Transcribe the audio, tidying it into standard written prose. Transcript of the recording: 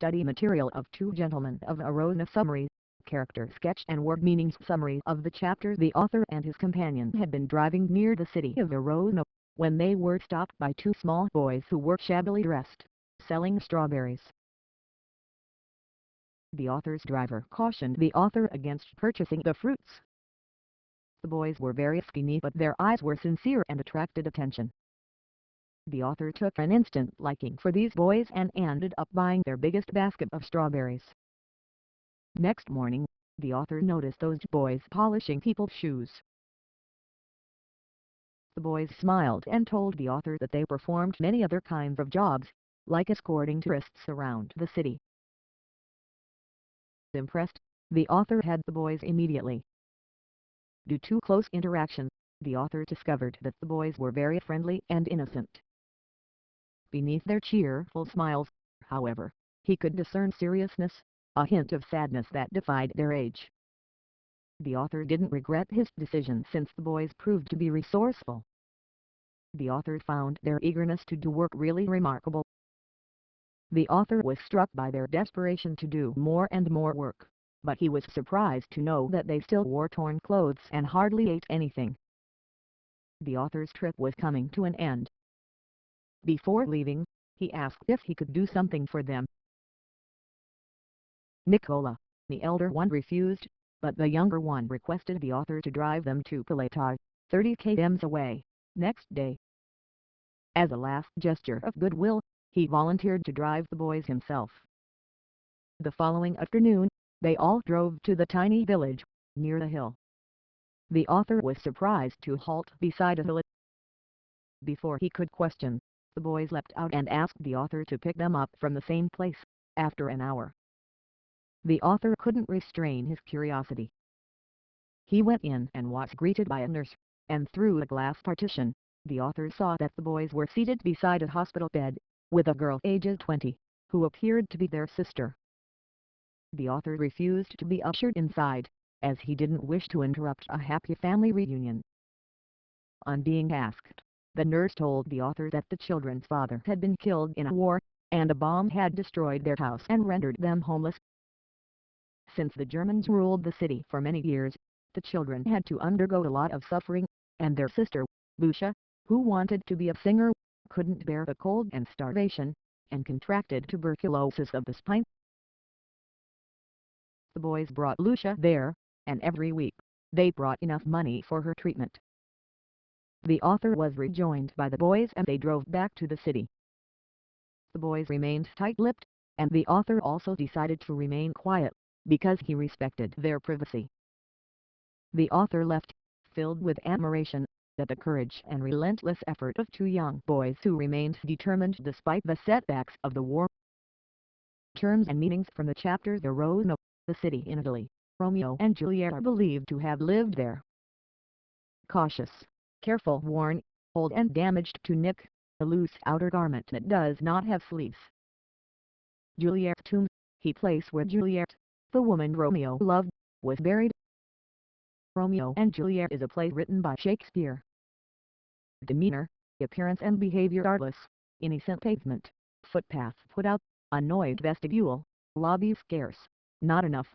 Study material of Two Gentlemen of Verona. Summary, character sketch and word meanings. Summary of the chapter. The author and his companion had been driving near the city of Verona when they were stopped by two small boys who were shabbily dressed, selling strawberries. The author's driver cautioned the author against purchasing the fruits. The boys were very skinny, but their eyes were sincere and attracted attention. The author took an instant liking for these boys and ended up buying their biggest basket of strawberries. Next morning, the author noticed those boys polishing people's shoes. The boys smiled and told the author that they performed many other kinds of jobs, like escorting tourists around the city. Impressed, the author had the boys immediately. Due to close interaction, the author discovered that the boys were very friendly and innocent. Beneath their cheerful smiles, however, he could discern seriousness, a hint of sadness that defied their age. The author didn't regret his decision since the boys proved to be resourceful. The author found their eagerness to do work really remarkable. The author was struck by their desperation to do more and more work, but he was surprised to know that they still wore torn clothes and hardly ate anything. The author's trip was coming to an end. Before leaving, he asked if he could do something for them. Nicola, the elder one, refused, but the younger one requested the author to drive them to Paleta, 30 km away, next day. As a last gesture of goodwill, he volunteered to drive the boys himself. The following afternoon, they all drove to the tiny village, near the hill. The author was surprised to halt beside a hill. Before he could question, the boys leapt out and asked the author to pick them up from the same place, after an hour. The author couldn't restrain his curiosity. He went in and was greeted by a nurse, and through a glass partition, the author saw that the boys were seated beside a hospital bed, with a girl aged 20, who appeared to be their sister. The author refused to be ushered inside, as he didn't wish to interrupt a happy family reunion. On being asked, the nurse told the author that the children's father had been killed in a war, and a bomb had destroyed their house and rendered them homeless. Since the Germans ruled the city for many years, the children had to undergo a lot of suffering, and their sister, Lucia, who wanted to be a singer, couldn't bear the cold and starvation, and contracted tuberculosis of the spine. The boys brought Lucia there, and every week, they brought enough money for her treatment. The author was rejoined by the boys and they drove back to the city. The boys remained tight-lipped, and the author also decided to remain quiet, because he respected their privacy. The author left, filled with admiration, at the courage and relentless effort of two young boys who remained determined despite the setbacks of the war. Terms and meanings from the chapter. Verona, the city in Italy. Romeo and Juliet are believed to have lived there. Cautious, careful, worn, old and damaged tunic, a loose outer garment that does not have sleeves. Juliet's tomb, the place where Juliet, the woman Romeo loved, was buried. Romeo and Juliet is a play written by Shakespeare. Demeanor, appearance and behavior artless, innocent pavement, footpath put out, annoyed vestibule, lobby scarce, not enough.